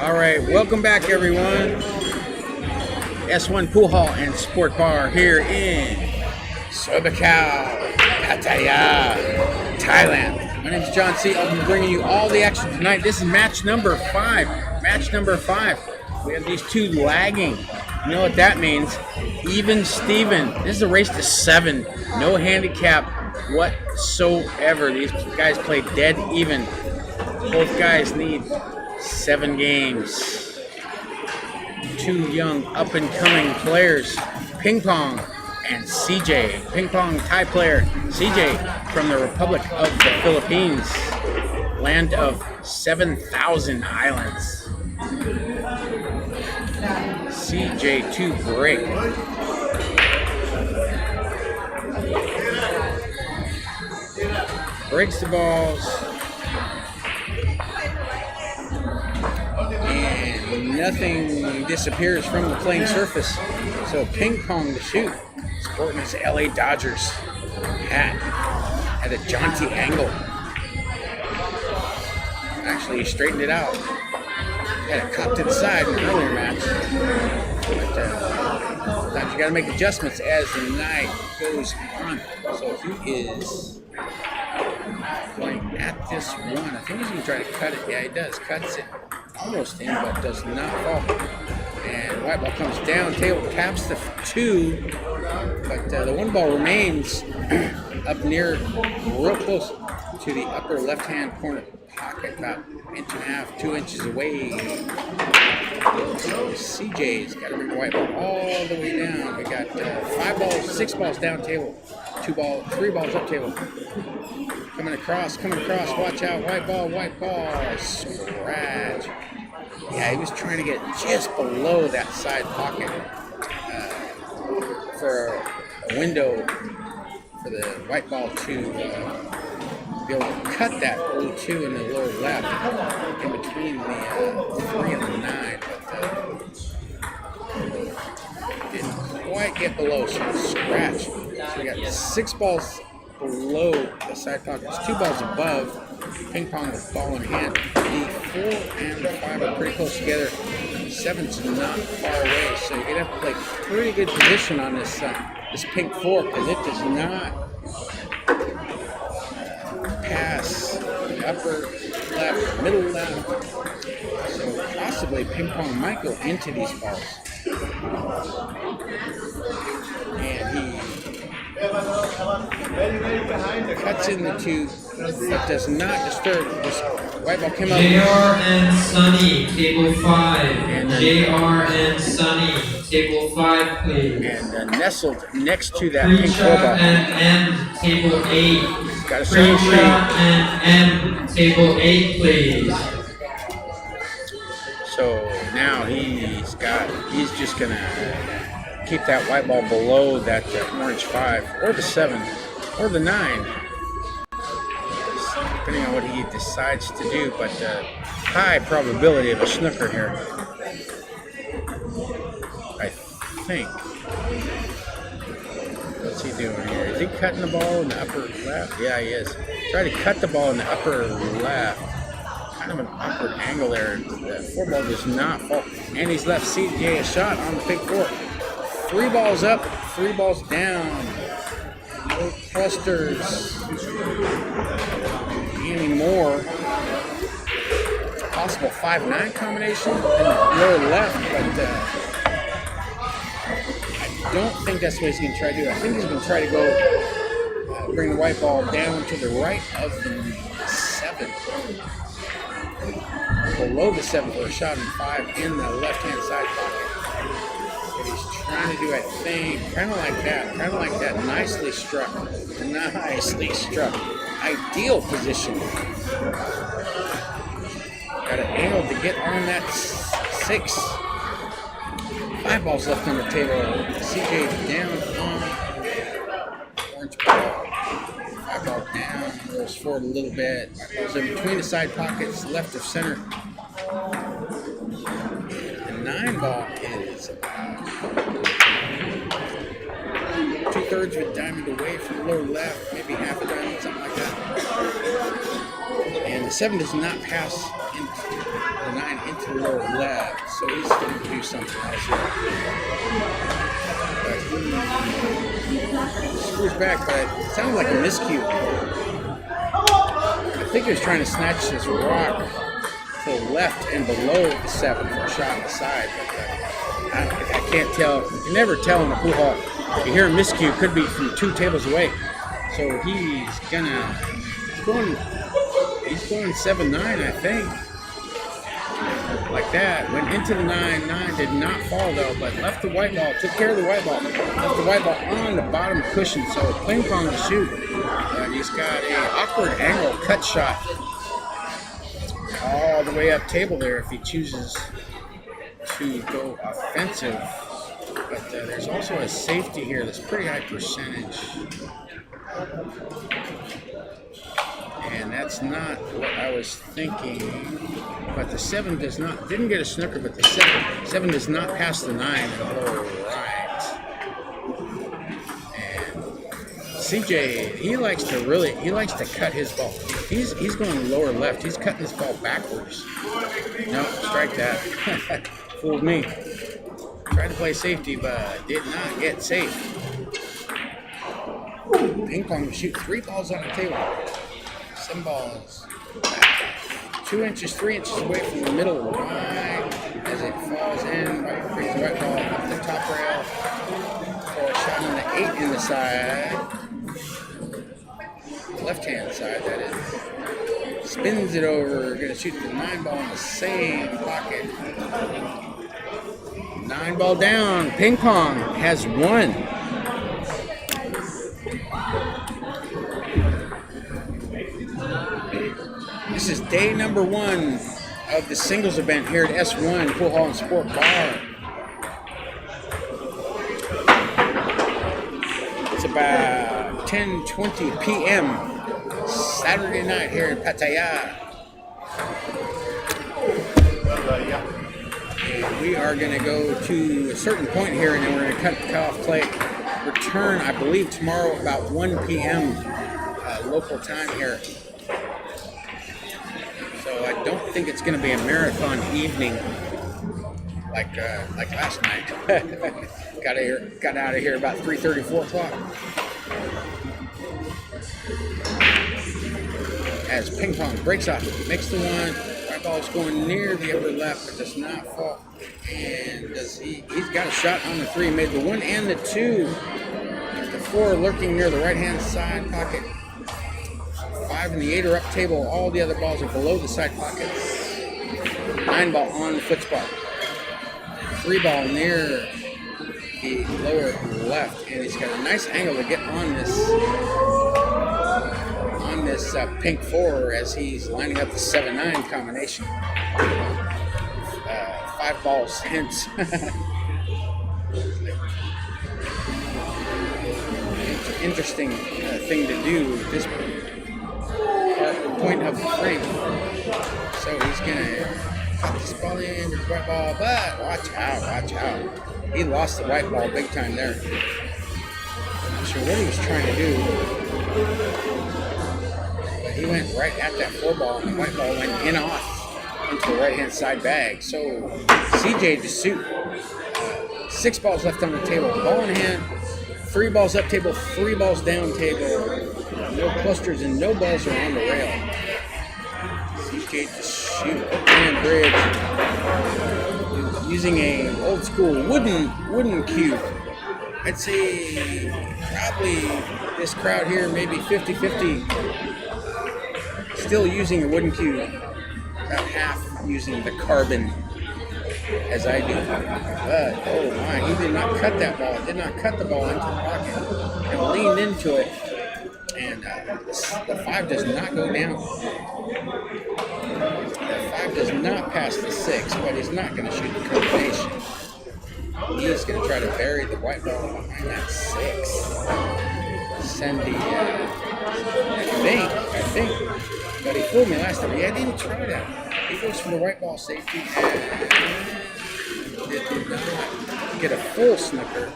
All right, welcome back, everyone. S1 Pool Hall and Sport Bar here in Soi Buakhao, Pattaya, Thailand. My name is John C. I'll be bringing you all the action tonight. This is match number 5. Match number 5. We have these two lagging. You know what that means? Even Steven. This is a race to 7. No handicap whatsoever. These guys play dead even. Both guys need 7 games. Two young up-and-coming players, Pingpong and CJ. Pingpong Thai player, CJ from the Republic of the Philippines, land of 7,000 islands. CJ to break. Breaks the balls. And nothing disappears from the playing surface. So Pingpong to shoot. Sporting his LA Dodgers hat at a jaunty angle. Actually, he straightened it out. Had it cocked to the side in an earlier match. But sometimes you got to make adjustments as the night goes on. So he is going at this one. I think he's going to try to cut it. Yeah, he does. Cuts it almost in, but does not fall. And white ball comes down. Table taps the 2. But the 1 ball remains up near, real close to the upper left-hand corner pocket, about 1.5 to 2 inches away. So CJ's got to bring the white ball all the way down. We got 5 balls, 6 balls down table, 3 balls up table. Coming across, watch out, white ball, scratch. Yeah, he was trying to get just below that side pocket for a window for the white ball to be able to cut that 0-2 in the lower left in between the 3 and the 9. But didn't quite get below, so scratch. So we got 6 balls below the side pockets, 2 balls above. Pingpong with ball in hand. The 4 and the 5 are pretty close together. 7's not far away, so you're gonna have to play pretty good position on this this pink 4, because it does not pass the upper left, middle left. So possibly Pingpong might go into these balls. And he cuts in the 2, but does not disturb. This white ball came up. JR and Sunny, table 5. And JR and Sunny, table 5, please. And nestled next to that pink 4 ball. And M, table 8. Got a second shot. And M, table 8, please. So now he's just gonna keep that white ball below that orange 5, or the 7, or the 9, depending on what he decides to do, but high probability of a snooker here, I think. What's he doing here? Is he cutting the ball in the upper left? Yeah, he is. Try to cut the ball in the upper left. Kind of an awkward angle there. That 4 ball does not fall. And he's left CJ a shot on the pink 4. 3 balls up, 3 balls down. No clusters anymore. Possible 5-9 combination in the lower left, but I don't think that's what he's going to try to do. I think he's going to try to go bring the white ball down to the right of the 7. Below the 7 for a shot, and 5 in the left-hand side pocket. What he's trying to do, I think, kind of like that, nicely struck, ideal position. Got an angle to get on that 6. 5 balls left on the table. CJ down on orange ball. 5 ball down, goes forward a little bit. Goes in between the side pockets, left of center. The 9 ball is 2/3 of a diamond away from the lower left, maybe half a diamond, something like that. And the 7 does not pass into the 9 into the lower left, so he's going to do something else here. But he screws back, but it sounded like a miscue. I think he was trying to snatch this rock to the left and below the 7 for a shot on the side. But I can't tell. You can never tell in a pool hall. You hear a miscue, could be from 2 tables away. So he's going 7-9, I think. Like that. Went into the 9. Did not fall though, but left the white ball. Took care of the white ball. Left the white ball on the bottom cushion. So Pingpong to shoot. And he's got a awkward angle cut shot all the way up table there if he chooses to go offensive. But there's also a safety here that's pretty high percentage. And that's not what I was thinking. But the 7 does not, didn't get a snooker, but the 7 does not pass the 9 in the lower right. And CJ, he likes to cut his ball. He's going lower left. He's cutting his ball backwards. No, strike that. Fooled me. Tried to play safety, but did not get safe. Pingpong will shoot 3 balls on the table. 7 balls. 2 inches, 3 inches away from the middle right as it falls in. Brings the right ball up the top rail for a shot on the 8 in the side. Left hand side, that is. Spins it over. Going to shoot the 9 ball in the same pocket. 9 ball down. Pingpong has won. This is day number 1 of the singles event here at S1 Pool Hall and Sport Bar. It's about 10:20 p.m. Saturday night here in Pattaya. And we are going to go to a certain point here, and then we're going to cut off play. Return, I believe, tomorrow about 1 p.m. Local time here. So I don't think it's going to be a marathon evening like last night. got out of here about 3:30, 4 o'clock. As Pingpong breaks off, makes the 1. Right ball is going near the upper left, but does not fall. And he's got a shot on the 3. Made the 1 and the 2. The 4 lurking near the right-hand side pocket. 5 and the 8 are up table. All the other balls are below the side pockets. 9 ball on the foot spot. 3 ball near the lower left, and he's got a nice angle to get on this pink 4 as he's lining up the 7-9 combination. 5 balls hence. Interesting thing to do at this point of the frame. So he's gonna cut this ball in, the white ball, but watch out. He lost the white ball big time there. Not sure what he was trying to do. But he went right at that 4 ball, and the white ball went in off into the right hand side bag. So CJ to suit. 6 balls left on the table, ball in hand. 3 balls up table, 3 balls down table. No clusters and no balls are on the rail. CJ to shoot, open bridge. Using a old school wooden cue. I'd say probably this crowd here maybe 50-50 still using a wooden cue. About half using the carbon as I do. But, oh my, he did not cut that ball. Did not cut the ball into the pocket and leaned into it. And the 5 does not go down. The 5 does not pass the 6, but he's not going to shoot the combination. He's going to try to bury the white ball behind that 6. Send the, I think, but he fooled me last time. Yeah, I didn't try that. He goes for the white ball safety and did not get a full snooker.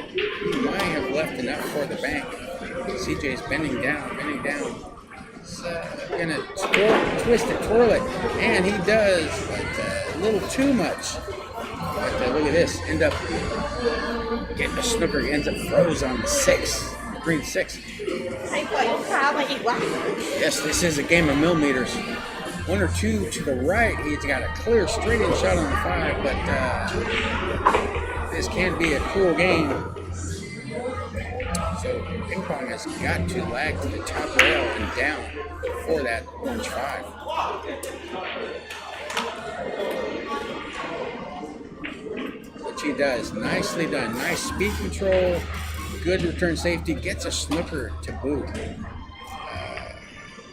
He might have left enough for the bank. CJ's bending down. He's gonna twist it, twirl it, and he does, but a little too much. But look at this, end up getting the snooker. He ends up froze on the 6, green 6. Yes, this is a game of millimeters. 1 or 2 to the right, he's got a clear straight-in shot on the 5, but this can be a cool game. So Pingpong has got to lag to the top rail and down for that orange 5. Which he does. Nicely done. Nice speed control. Good return safety. Gets a snooker to boot.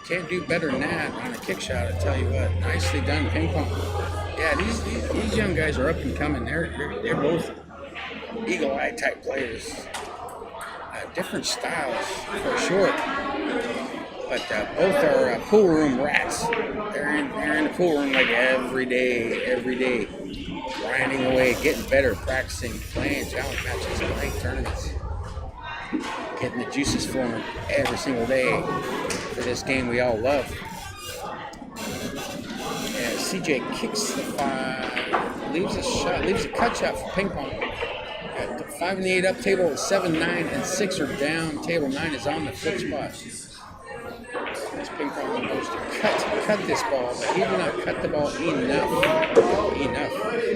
Can't do better than that on a kick shot, I tell you what. Nicely done, Pingpong. Yeah, these young guys are up and coming. They're both eagle-eye type players. Different styles for sure, but both are pool room rats. They're in the pool room like every day, grinding away, getting better, practicing, playing challenge matches, playing tournaments, getting the juices flowing every single day for this game we all love. And CJ kicks the 5, leaves a cut shot for Pingpong. 5 and the 8 up, table 7, 9, and 6 are down. Table 9 is on the flip spot. This Pingpong goes to cut this ball, but he did not cut the ball enough.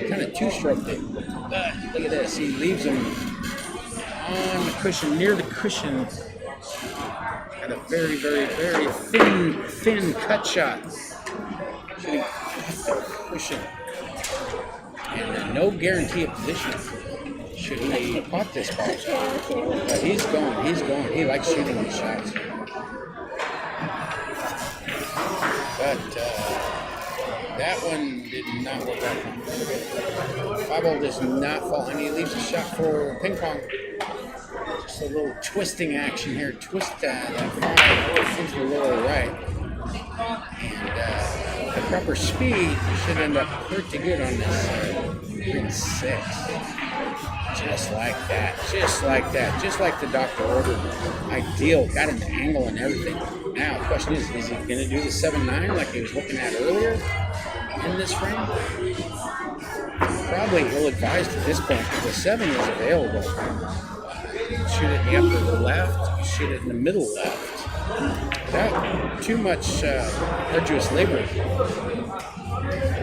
Kind of two-stroked it. But look at this. He leaves him on the cushion, near the cushion. Got a very, very, very thin cut shot. Shooting off the cushion. And no guarantee of position. Should he caught this ball? But he's going. He likes shooting these shots. But that one did not work out. 5-ball does not fall, and he leaves a shot for Pingpong. Just a little twisting action here. Twist that 5 into the lower right. And the proper speed should end up pretty good on this green 6. Just like that. Just like the doctor ordered. Ideal. Got him the angle and everything. Now, the question is he going to do the 7-9 like he was looking at earlier in this frame? Probably ill-advised at this point because the 7 is available. Shoot it in the upper left. Shoot it in the middle left. Without too much arduous labor.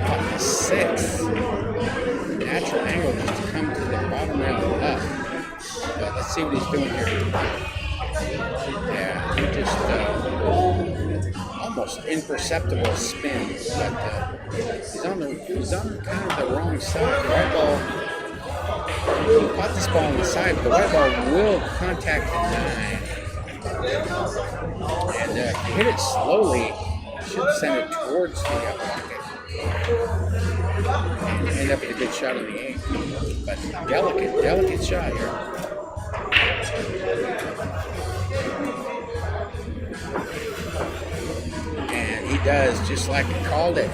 On the 6. Natural angle is to come to the bottom rail up. But let's see what he's doing here. Yeah, he just almost imperceptible spin, but he's on kind of the wrong side. The white ball, he caught this ball on the side, but the white ball will contact the 9 and hit it slowly. Should send it towards the pocket. And end up with a good shot on the 8. But delicate shot here. And he does just like he called it.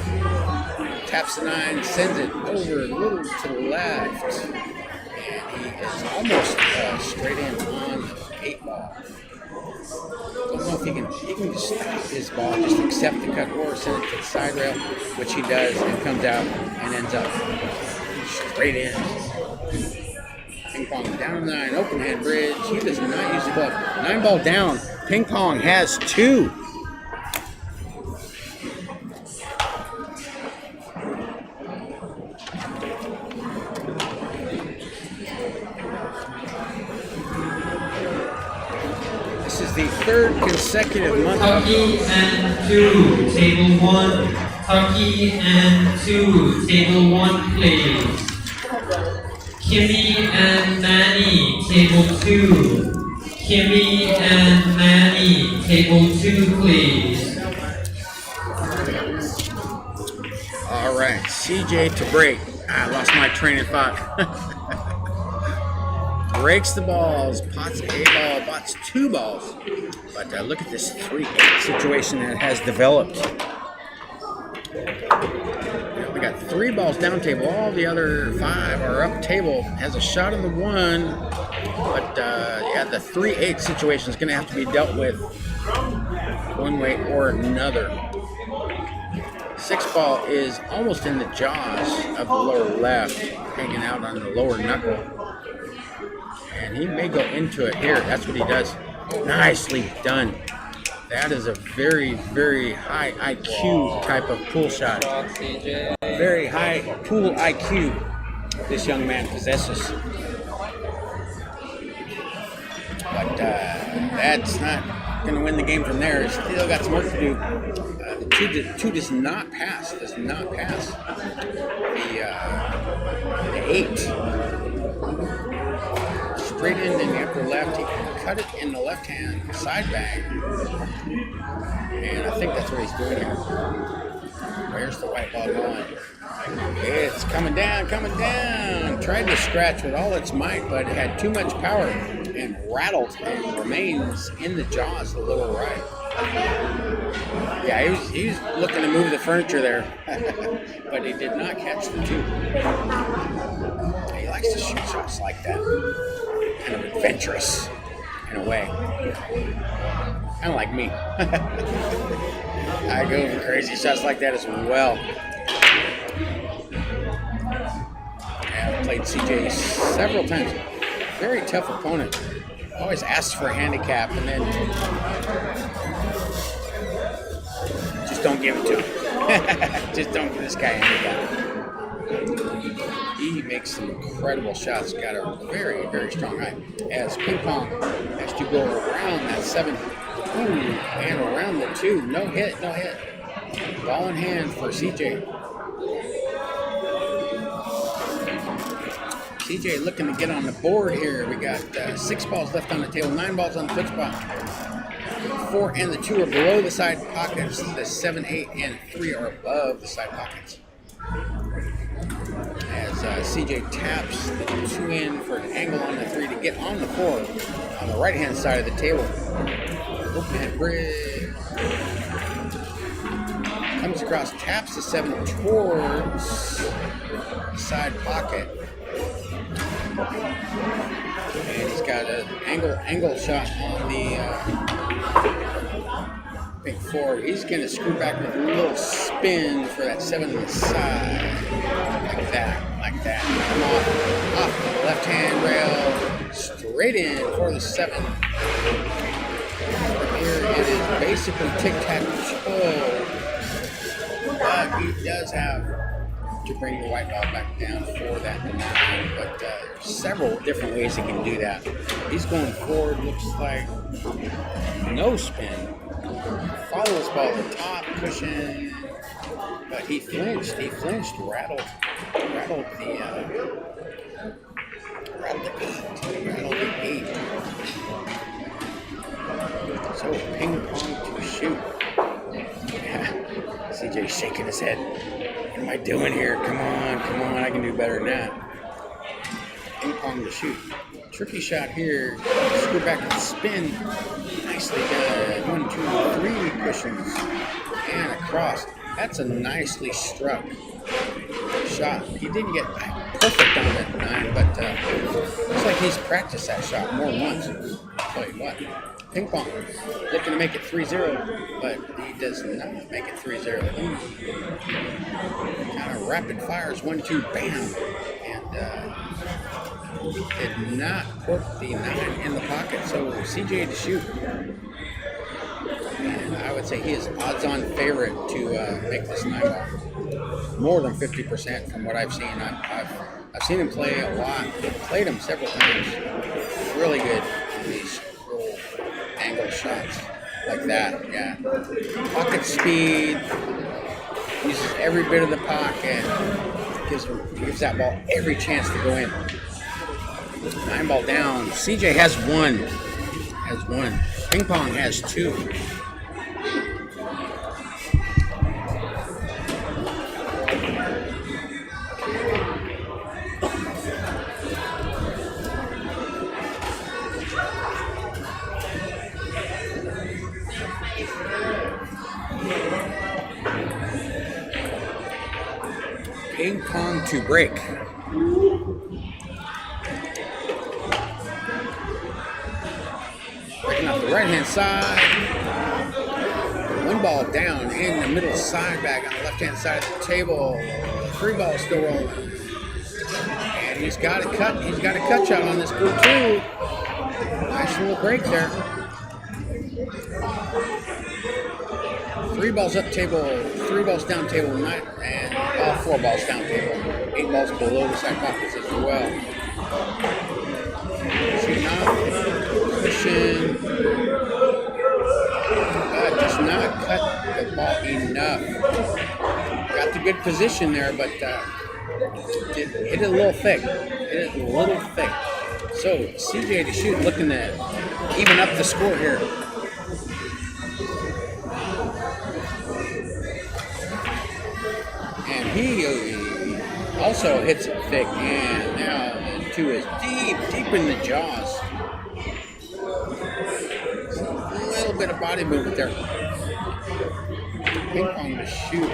Taps the 9, sends it over a little to the left. And he is almost straight in on the 8-ball. Don't know if he can just stop his ball, just accept the cut or send it to the side rail, which he does, and comes out and ends up straight in. Pingpong down 9, open hand bridge. He does not use the glove. 9-ball down. Pingpong has 2. This is the 3rd consecutive month. Tucky and 2, table 1. Tucky and 2, table 1, please. Kimmy and Manny, table 2. Kimmy and Manny, table 2, please. All right, CJ to break. I lost my train of thought. Breaks the balls, pots a ball, pots 2 balls. But look at this 3-8 situation that has developed. We got 3 balls down table. All the other 5 are up table. Has a shot on the 1. But yeah, the 3-8 situation is going to have to be dealt with one way or another. 6 ball is almost in the jaws of the lower left, hanging out on the lower knuckle. And he may go into it here. That's what he does. Nicely done. That is a very, very high IQ type of pool shot. Very high pool IQ this young man possesses. But that's not going to win the game from there. Still got some work to do. The two does not pass. The 8. Straight in and after left. He cut it in the left hand side bag. And I think that's what he's doing here. Where's the white ball going? It's coming down, coming down. Tried to scratch with all its might, but it had too much power and rattled and remains in the jaws a little right. Yeah, he was looking to move the furniture there, but he did not catch the 2. He likes to shoot shots like that. Kind of adventurous in a way. Kind of like me. I go for crazy shots like that as well. I've played CJ several times. Very tough opponent. Always asks for a handicap and then just don't give it to him. Just don't give this guy a handicap. He makes some incredible shots. Got a very, very strong eye. As Pingpong has to go around that 7. And around the 2. No hit. Ball in hand for CJ. CJ looking to get on the board here. We got 6 balls left on the table, 9 balls on the foot spot. 4 and the 2 are below the side pockets. The 7, 8, and 3 are above the side pockets. As CJ taps the 2 in for an angle on the 3 to get on the 4 on the right-hand side of the table. Open bridge. Comes across, taps the 7 towards the side pocket. And he's got an angle shot on the big 4. He's going to screw back with a little spin for that 7 on the side. Like that. Come off the left-hand rail, straight in for the 7. From here it is basically tic-tac-toe. But he does have to bring the white ball back down for that 9, but several different ways he can do that. He's going forward, looks like no spin. Follows ball to the top, cushion, but he flinched, rattled the 8. So Pingpong to shoot. Yeah, CJ's shaking his head. What am I doing here? Come on, I can do better than that. Ping-pong to shoot. Tricky shot here. Screw back and spin. Nicely done. 1, 2, 3 cushions. And across. That's a nicely struck shot. He didn't get perfect on that 9, but looks like he's practiced that shot more than once. I'll tell you what. Ping-pong looking to make it 3-0, but he does not make it 3-0. Kind of rapid fires, 1, 2, bam, and did not put the 9 in the pocket. So CJ to shoot, and I would say he is odds-on favorite to make this 9 ball. More than 50% from what I've seen. I've seen him play a lot. I've played him several times. Really good. These angle shots like that, yeah. Pocket speed, uses every bit of the pocket, gives that ball every chance to go in. 9 ball down. CJ has 1. Ping-pong has 2. Ping-pong to break. Breaking off the right-hand side. One ball down in the middle side bag on the left-hand side of the table. 3 balls still rolling. And he's got a cut. He's got a cut shot on this group too. Nice little break there. 3 balls up table, 3 balls down table, and 4 balls down table. 8 balls below the side pockets as well. Shooting off, pushing, but does not cut the ball enough. Got the good position there, but hit it a little thick. Hit it a little thick. So CJ to shoot, looking to even up the score here. And he also hits it thick, and now the 2 is deep in the jaws. So a little bit of body movement there. Pingpong to shoot.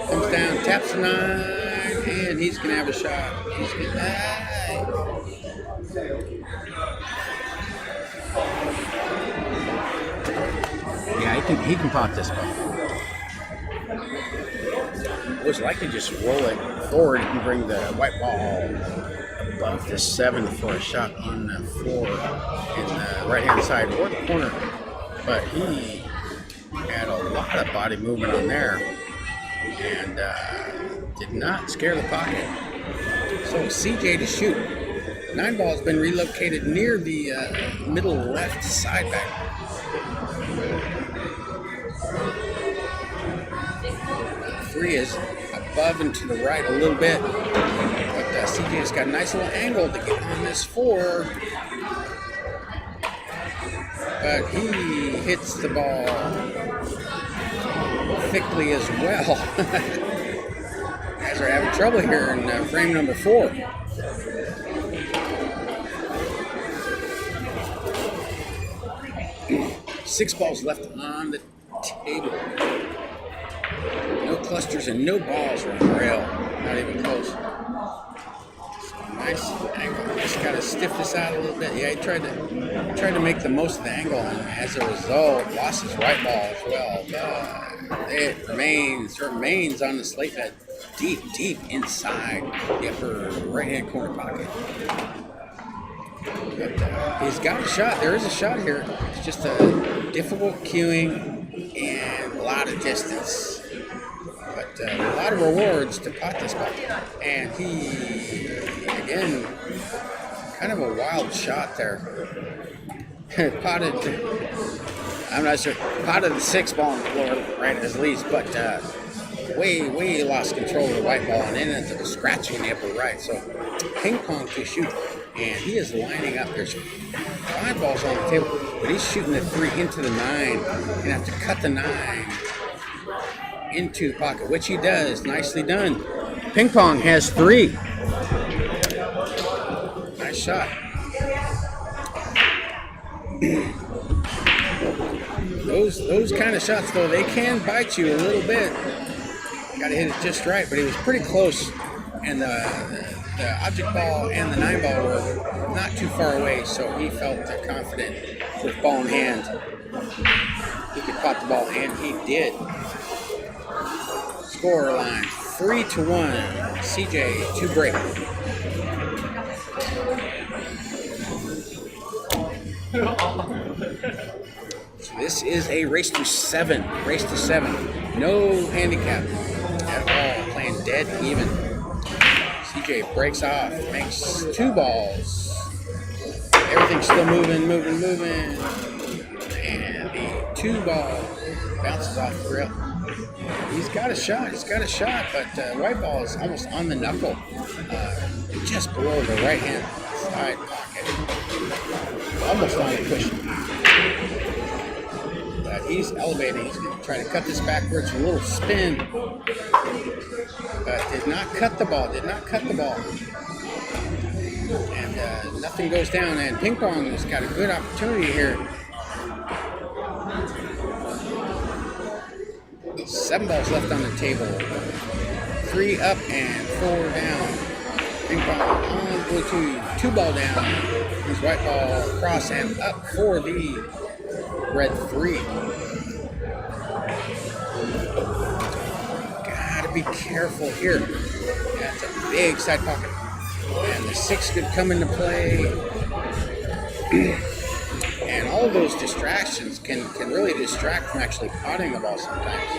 Comes down, taps the 9, and he's gonna have a shot. He's gonna. Yeah, he can pot this ball. Looks like to just roll it forward and bring the white ball above the 7 for a shot on the floor in the right-hand side or the corner. But he had a lot of body movement on there and did not scare the pocket. So CJ to shoot. 9 ball has been relocated near the middle left side back. Three is above and to the right a little bit, but CJ's got a nice little angle to get on this 4, but he hits the ball thickly as well. Guys are having trouble here in frame number 4. 6 balls left on the table. No clusters and no balls around the rail. Not even close. Nice angle. Just got to stiff this out a little bit. Yeah, he tried to make the most of the angle, and as a result, lost his right ball as well. But it remains on the slate bed, deep inside the upper right-hand corner pocket. But he's got a shot. There is a shot here. It's just a difficult cueing and a lot of distance. But a lot of rewards to pot this ball. And he, again, kind of a wild shot there. Potted, I'm not sure, potted the 6 ball on the floor right at his least, but way lost control of the white ball and ended up scratching in the upper right. So Pingpong to shoot, and he is lining up. There's 5 balls on the table, but he's shooting the 3 into the 9 and have to cut the 9 into the pocket, which he does. Nicely done. Pingpong has 3. Nice shot. Those kind of shots, though, they can bite you a little bit. Got to hit it just right, but he was pretty close, and the object ball and the 9 ball were not too far away, so he felt confident with ball in hand. He could pot the ball, and he did. Score line 3-1. CJ to break. So this is a race to 7. Race to 7. No handicap at all. Playing dead even. CJ breaks off. Makes 2 balls. Everything's still moving. And the 2 ball bounces off the grill. He's got a shot, but white ball is almost on the knuckle, just below the right-hand side pocket, almost on the cushion. But he's elevating. He's going to try to cut this backwards, a little spin, but did not cut the ball. And nothing goes down, and Pingpong has got a good opportunity here. 7 balls left on the table. 3 up and 4 down. Pingpong on Bluetooth. 2 ball down. His white ball across and up for the red 3. to be careful here. That's a big side pocket. And the 6 could come into play. And all of those distractions can really distract from actually potting the ball sometimes.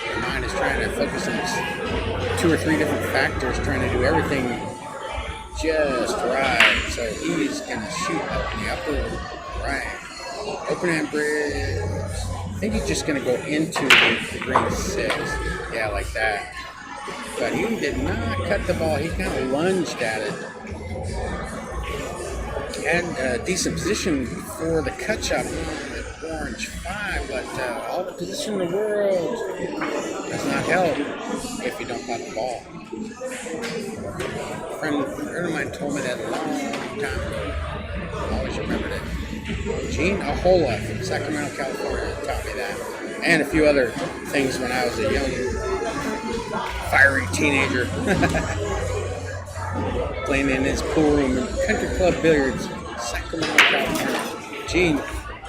Your mind is trying to focus on 2 or 3 different factors, trying to do everything just right. So he's going to shoot up in the upper right. Open hand bridge. I think he's just going to go into the green 6. Yeah, like that. But he did not cut the ball. He kind of lunged at it. Had a decent position for the cut shot at orange 5, but all the position in the world does not help if you don't pot the ball. A friend of mine told me that a long time ago. I always remembered it. Gene Ahola from Sacramento, California taught me that. And a few other things when I was a young, fiery teenager. Playing in his pool room in Country Club Billiards, Sacramento, California. Gene,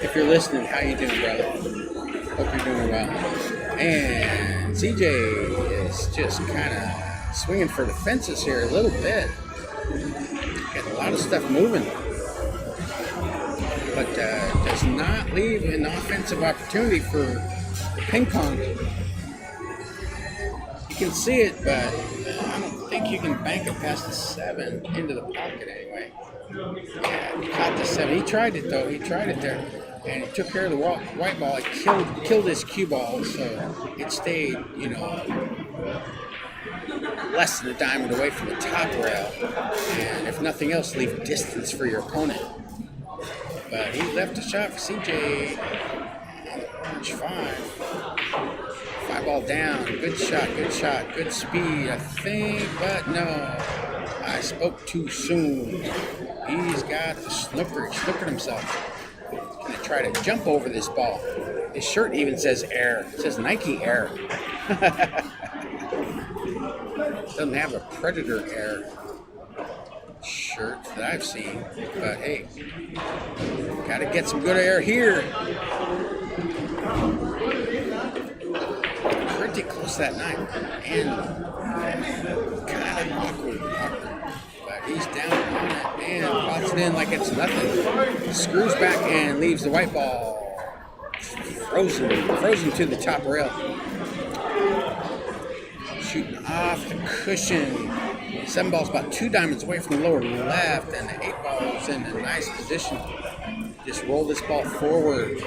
if you're listening, how you doing, brother? Hope you're doing well. And CJ is just kind of swinging for the fences here a little bit. Got a lot of stuff moving. But does not leave an offensive opportunity for Pingpong. You can see it, but I don't think you can bank it past the 7 into the pocket anyway. Yeah, he caught the 7. He tried it though. He tried it there, and he took care of the white ball. It killed his cue ball, so it stayed, less than a diamond away from the top rail. And if nothing else, leave distance for your opponent. But he left a shot for CJ. Orange 5. 5 ball down. Good shot, good speed, I think, but no. I spoke too soon. He's got the snooker. He snookered himself. Gonna try to jump over this ball. His shirt even says Air. It says Nike Air. Doesn't have a Predator Air shirt that I've seen. But hey, gotta get some good air here. Pretty close to that 9. And kind of awkward. But he's down on it and pops it in like it's nothing. Screws back and leaves the white ball frozen to the top rail. Shooting off the cushion. 7 ball's about 2 diamonds away from the lower left, and the 8 ball is in a nice position. Just roll this ball forward.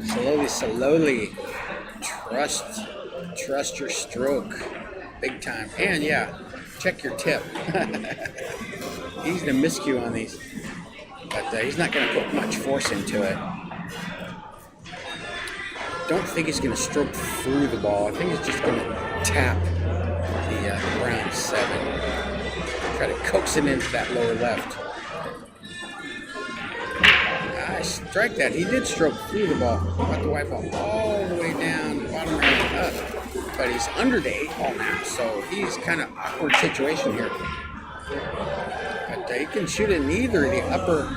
Slowly. Trust your stroke. Big time. And yeah, check your tip. He's the miscue on these. But he's not going to put much force into it. Don't think he's going to stroke through the ball. I think he's just going to tap the brown 7. Try to coax it into that lower left. I strike that. He did stroke through the ball. Brought the white ball all the way down, bottom right up. But he's under the 8 ball now, so he's kind of awkward situation here. But he can shoot it in either of the upper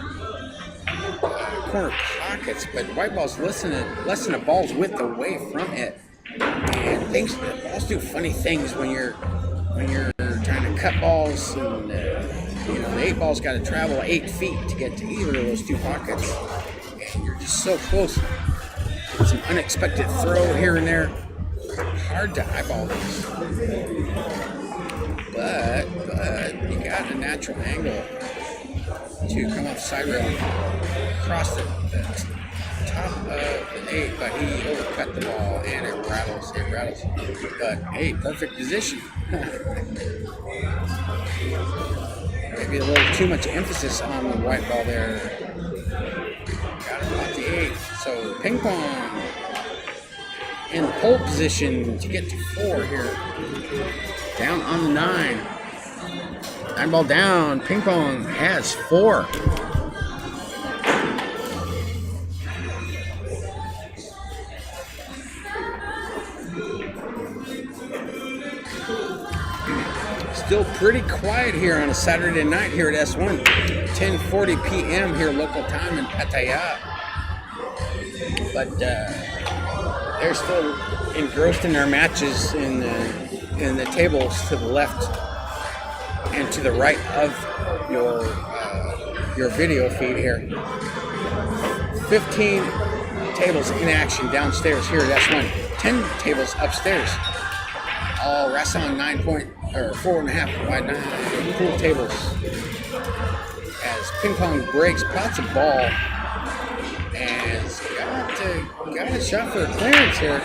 corner pockets, but white ball's less than a ball's width away from it. And balls do funny things when you're trying to cut balls, and the 8 ball's got to travel 8 feet to get to either of those 2 pockets, and you're just so close. Some unexpected throw here and there. Hard to eyeball these, but you got a natural angle to come off the side rail, across the top of the 8, but he overcut the ball and it rattles. But hey, perfect position. Maybe a little too much emphasis on the white ball there. Got it off the 8. So Pingpong in the pole position to get to 4 here. Down on the 9. 9 ball down. Pingpong has 4. Still pretty quiet here on a Saturday night here at S1. 10:40 p.m. here local time in Pattaya. But there's still engrossed in our matches in the tables to the left and to the right of your video feed here. 15 tables in action downstairs here. That's one. 10 tables upstairs. All wrestling 4.5 wide 9 pool tables. As ping pong breaks pots of ball and got a shot for a clearance here.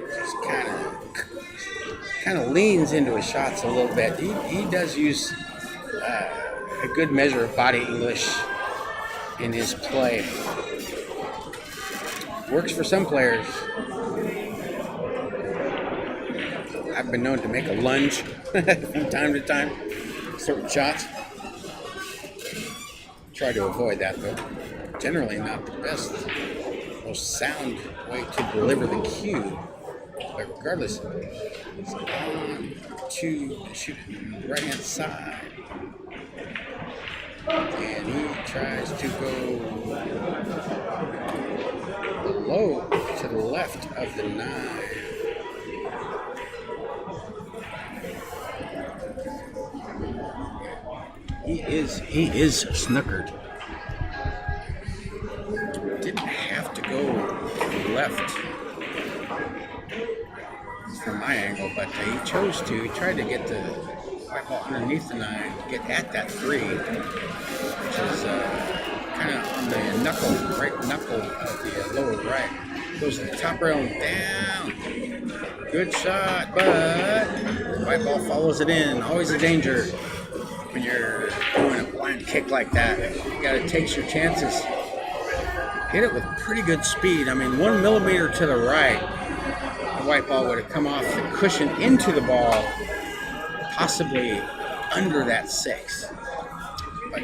Just kind of leans into his shots a little bit. He does use a good measure of body English in his play. Works for some players. I've been known to make a lunge from time to time, certain shots. Try to avoid that though. Generally not the best, most sound way to deliver the cue. But regardless, it's on to shoot right hand side. And he tries to go low to the left of the 9. He is snookered. Didn't have to go left from my angle, but he chose to. He tried to get the white ball underneath the 9 to get at that 3, which is kind of on the right knuckle of the lower right. Goes to the top rail and down. Good shot, but white ball follows it in. Always a danger when you're doing a blind kick like that. You gotta take your chances. Hit it with pretty good speed. I mean, 1 millimeter to the right, the white ball would have come off the cushion into the ball, possibly under that 6. But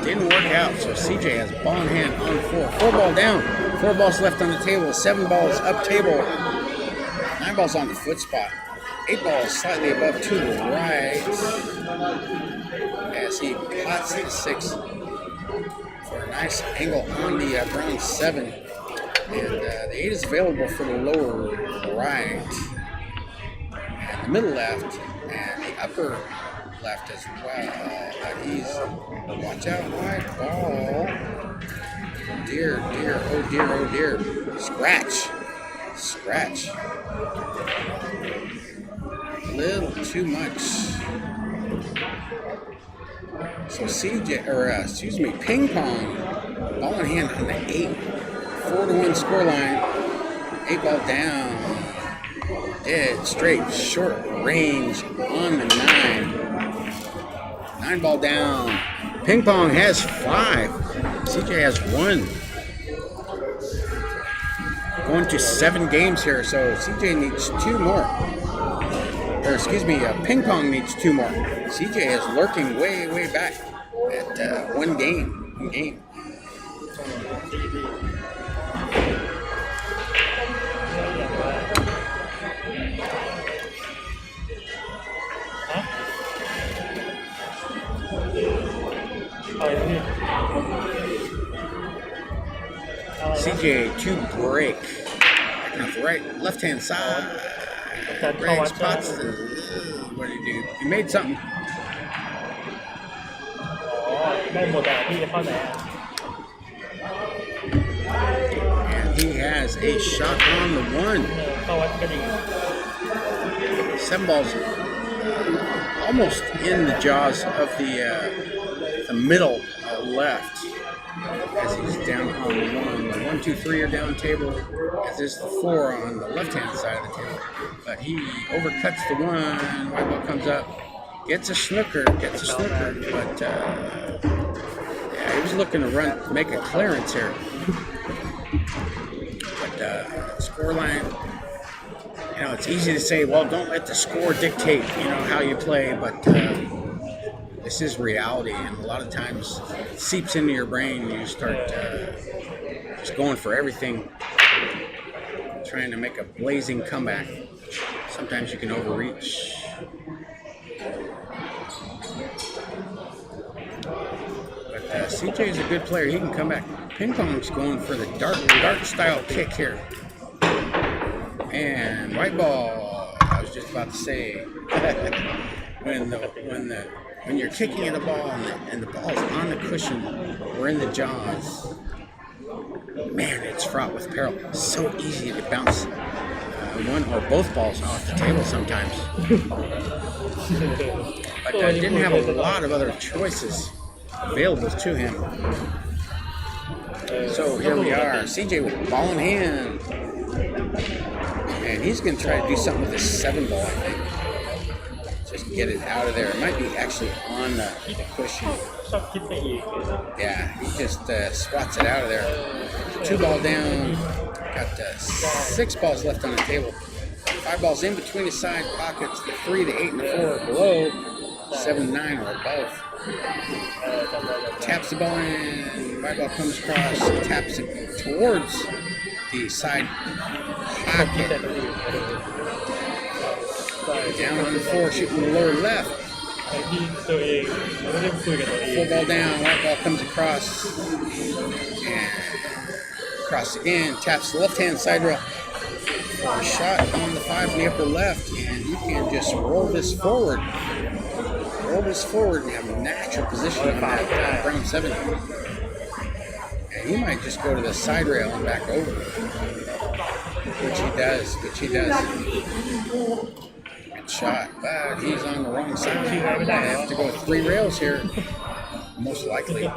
didn't work out, so CJ has ball in hand on 4. 4 ball down, 4 balls left on the table, 7 balls up table, 9 balls on the foot spot, 8 balls slightly above to the right, as he pots the 6 for a nice angle on the brown 7. And the 8 is available for the lower right, and the middle left, and the upper left as well. But he's, watch out, wide ball. Dear, oh dear. Scratch. A little too much. So Ping Pong, ball in hand on the 8. 4-1 scoreline. 8 ball down. Dead straight, short range on the 9. 9 ball down. Ping Pong has 5. CJ has 1. Going to 7 games here, so CJ needs 2 more. Ping Pong needs 2 more. CJ is lurking way back at 1 game. CJ to break. Off the left hand side. Breaks, pots. What did he do? He made something. And he has a shot on the 1. 7 balls almost in the jaws of the middle left. As he's down on the 1. The 1, 2, 3 are down table, as is the 4 on the left-hand side of the table. But he overcuts the 1. White ball comes up, gets a snooker, but he was looking to make a clearance here. But score line, it's easy to say, well, don't let the score dictate, how you play, but this is reality, and a lot of times it seeps into your brain and you start just going for everything, trying to make a blazing comeback. Sometimes you can overreach. But CJ is a good player. He can come back. Pingpong's going for the dart style kick here. And white ball. I was just about to say when you're kicking at a ball and the ball's on the cushion or in the jaws, man, it's fraught with peril. It's so easy to bounce one or both balls off the table sometimes. But didn't have a lot of other choices available to him. So here we are, CJ with ball in hand. And he's going to try to do something with this 7 ball, I think. Just get it out of there. It might be actually on the cushion. Yeah, he just swats it out of there. 2 ball down. Got 6 balls left on the table. 5 balls in between his side pockets. The 3, the 8, and the 4 below. 7, 9 or above. Taps the ball in. White ball comes across. Taps it towards the side pocket. Down on the 4, shooting the lower left. 4 ball down. White ball comes across. And across again. Taps the left hand side rail. A shot on the 5 in the upper left. And you can just roll this forward. Roll this forward and have a natural position on that brown 7. And he might just go to the side rail and back over. Which he does. Good shot. But he's on the wrong side. I have to go 3 rails here. Most likely. As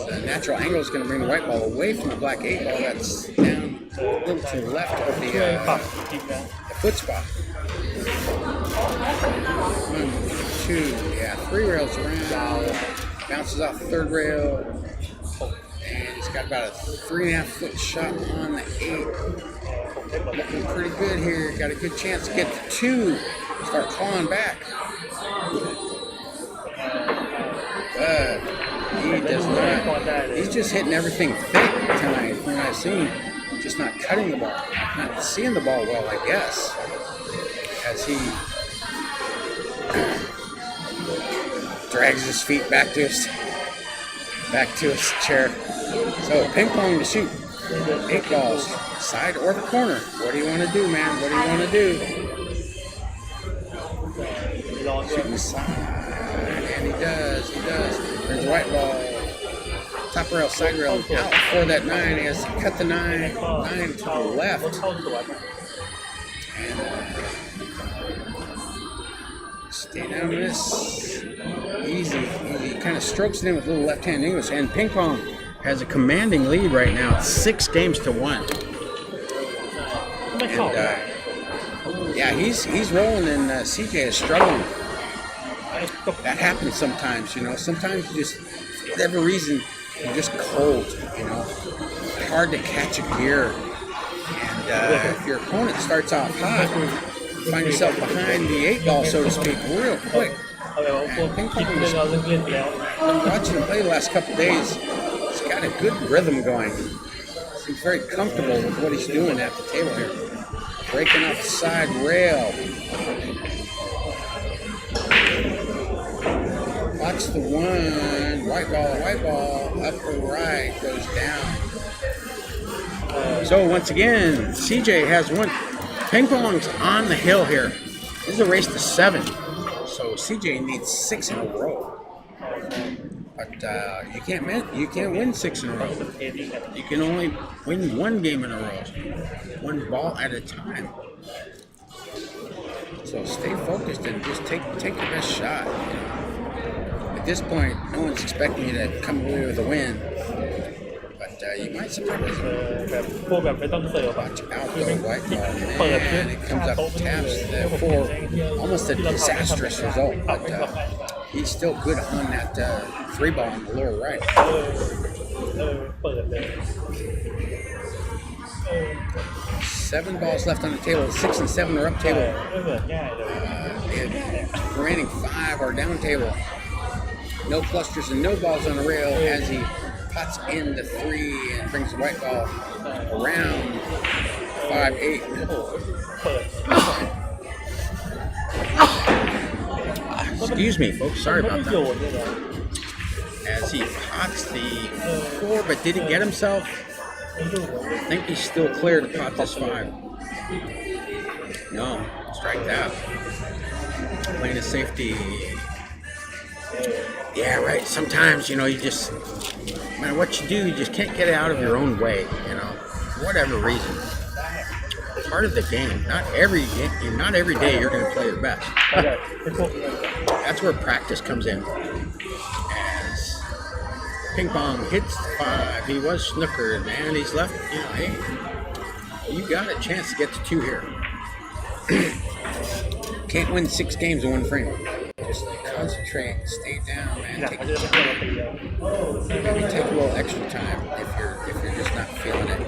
the natural angle is going to bring the white ball away from the black 8 ball that's down a little to the left of the foot spot. 1, 2, 3 rails around. Bounces off the 3rd rail. And he's got about a 3.5 foot shot on the 8. Looking pretty good here. Got a good chance to get the 2. Start clawing back. But he does not. He's just hitting everything thick tonight from what I've seen. Just not cutting the ball. Not seeing the ball well, I guess. As he drags his feet back to his chair. So Pingpong to shoot. 8 balls, side or the corner. What do you want to do, man? What do you want to do? Shooting the side, and he does. There's a white ball. Top rail, side rail, out for that 9. He has to cut the 9 to the left. And stay down to this. Easy. Kind of strokes it in with a little left-hand English. And Pingpong has a commanding lead right now. It's 6 games to 1. And he's rolling, and CJ is struggling. That happens sometimes, Sometimes you just, for whatever reason, you're just cold, Hard to catch a gear. And if your opponent starts off hot, you find yourself behind the 8 ball, so to speak, real quick. And Pingpong, watching him play the last couple days, he's got a good rhythm going. Seems very comfortable with what he's doing at the table here. Breaking off the side rail. Watch the 1. White ball, upper right, goes down. So once again, CJ has 1. Pingpong's on the hill here. This is a race to 7. So CJ needs 6 in a row. But you can't win 6 in a row. You can only win 1 game in a row. 1 ball at a time. So stay focused and just take your best shot. At this point, no one's expecting you to come away with a win. But you might surprise them. Watch out though, white ball. Man, it comes up, taps the 4. Almost a disastrous result. But he's still good on that 3 ball on the lower right. 7 balls left on the table. 6 and 7 are up table. The remaining 5 are down table. No clusters and no balls on the rail as he pots in the 3 and brings the white ball around 5-8. Excuse me, folks. Sorry about that. as he pots the 4, but did he get himself? I think he's still clear to pot this 5. No, striked out. Playing a safety. Yeah, right. Sometimes, you just, no matter what you do, you just can't get out of your own way, for whatever reason. Part of the game. Not every day you're going to play your best. That's where practice comes in. As Pingpong hits 5, he was snookered, and he's left. Hey, you got a chance to get to 2 here. Can't win 6 games in one frame. Just concentrate, stay down, man. Take a little extra time if you're just not feeling it.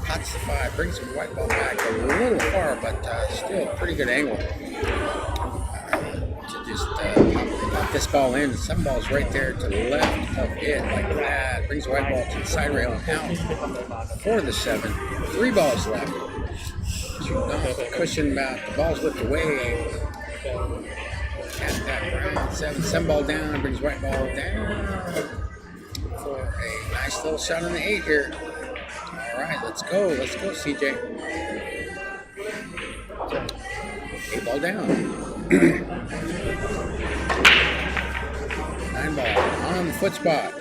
Pots the 5, brings the white ball back a little far, but still a pretty good angle to just pop this ball in. 7 balls right there to the left of it, like that. Brings the white ball to the side rail and out for the 7. 3 balls left. Shooting off the cushion about the ball's whipped away. At that round 7 ball down, brings white ball down for a nice little shot on the 8 here. All right, let's go, CJ. 8 ball down. 9 ball on the foot spot.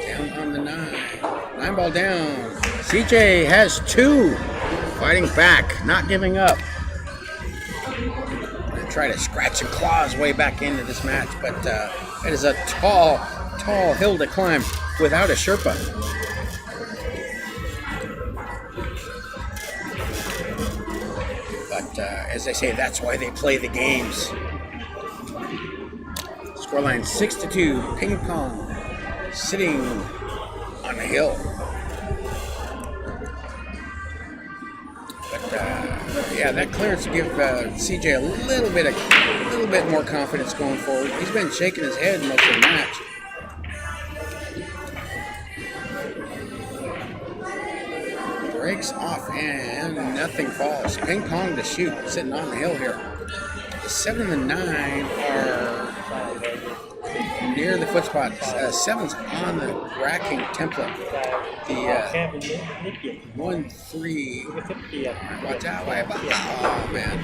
Down on the 9. 9 ball down. CJ has 2. Fighting back, not giving up. Gonna try to scratch and claw his way back into this match, but it is a tall hill to climb without a Sherpa. But as I say, that's why they play the games. Scoreline 6-2. Pingpong sitting on the hill. But yeah, that clearance will give CJ a little bit more confidence going forward. He's been shaking his head most of the match. Breaks off and nothing falls. Ping-pong to shoot, sitting on the hill here. The 7 and the 9 are near the foot spot. 7's on the racking template. The 1-3. Watch out! Oh man!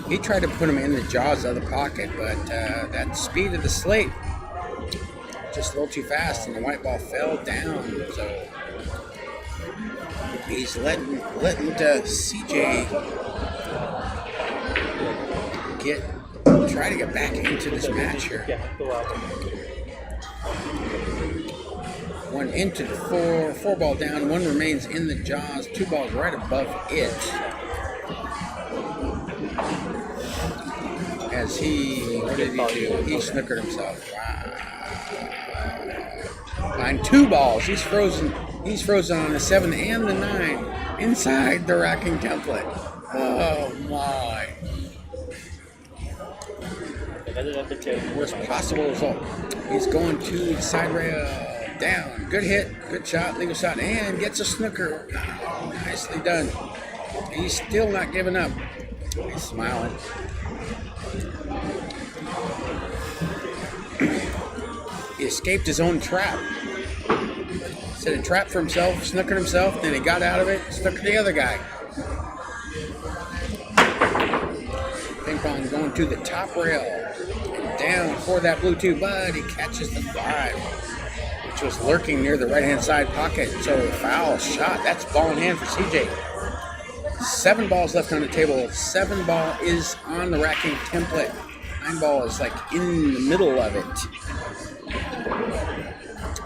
He tried to put him in the jaws of the pocket, but that speed of the slate just a little too fast, and the white ball fell down. So he's letting CJ try to get back into this match here. 1 into the 4 ball down, 1 remains in the jaws, 2 balls right above it. As what did he do? He snookered himself. Wow. Behind 2 balls, he's frozen on the 7 and the 9 inside the racking template. Oh my. Worst possible result. He's going to the side rail. Down. Good hit. Good shot. Legal shot. And gets a snooker. Oh, nicely done. He's still not giving up. He's smiling. He escaped his own trap. Set a trap for himself, snookered himself, then he got out of it, snookered the other guy. Ping-pong going to the top rail. And down for that blue 2, but he catches the 5. Which was lurking near the right-hand side pocket. So foul shot. That's ball in hand for CJ. 7 balls left on the table. 7 ball is on the racking template. 9 ball is like in the middle of it.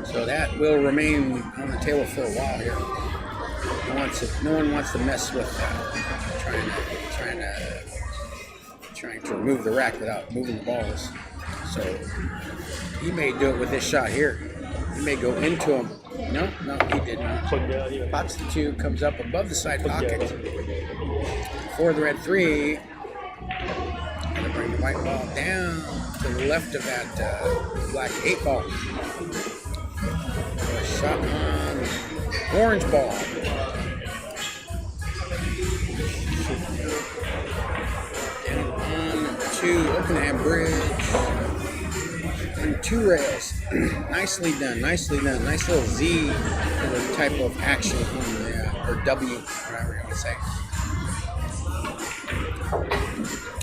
So that will remain on the table for a while here. No one wants to mess with trying to remove the rack without moving the balls. So he may do it with this shot here. He may go into him. No, he did not. Pots the 2, comes up above the side pocket. For the red 3. Gonna bring the white ball down to the left of that black 8 ball. A shot on orange ball. Down on to open hand bridge. 2 rails. Nicely done, nicely done. Nice little Z type of action on the, or W, whatever you want to say.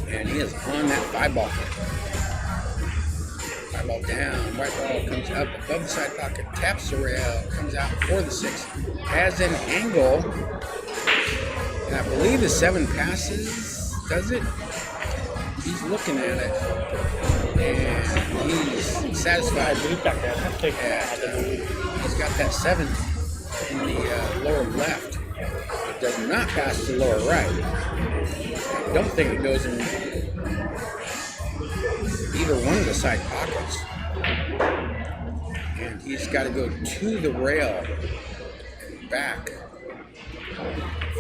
And he is on that 5 ball. 5 ball down, white ball comes up above the side pocket, taps the rail, comes out for the 6. Has an angle, and I believe the 7 passes, does it? He's looking at it, and he's satisfied. He's got that 7 in the lower left. It does not pass to the lower right. I don't think it goes in either one of the side pockets. And he's got to go to the rail and back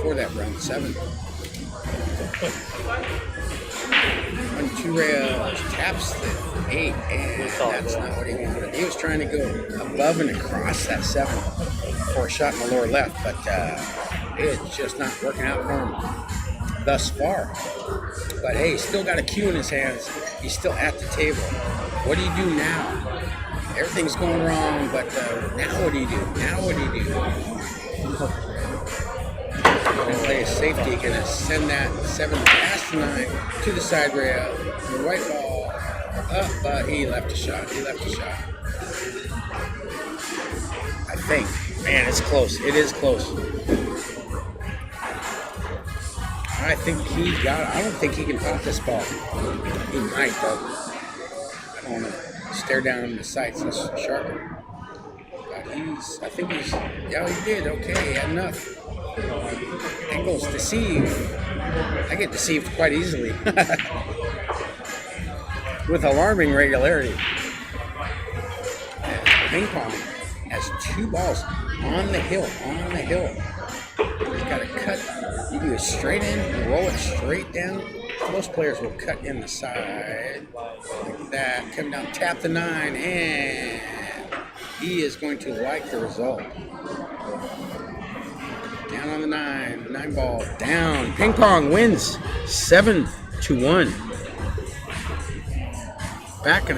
for that round 7. 1-2 rails, taps the 8, and that's not what he wanted. He was trying to go above and across that 7 for a shot in the lower left, but it's just not working out for him thus far. But hey, he's still got a cue in his hands. He's still at the table. What do you do now? Everything's going wrong, but now what do you do? Now what do you do? Gonna play a safety, gonna send that 7 past the 9 to the side rail. The white ball up, but he left a shot. He left a shot. I think. Man, it's close. It is close. I think he got it. I don't think he can pop this ball. He might, though. I don't want to stare down the sights and sharpen. But I think he's, yeah, he did. Okay, he had enough. Angles deceive. I get deceived quite easily. With alarming regularity. Pingpong has 2 balls on the hill. He's got to cut. You do it straight in, roll it straight down. Most players will cut in the side like that. Come down, tap the 9, and he is going to like the result. Down on the 9 ball, down. Pingpong wins 7-1. Back in a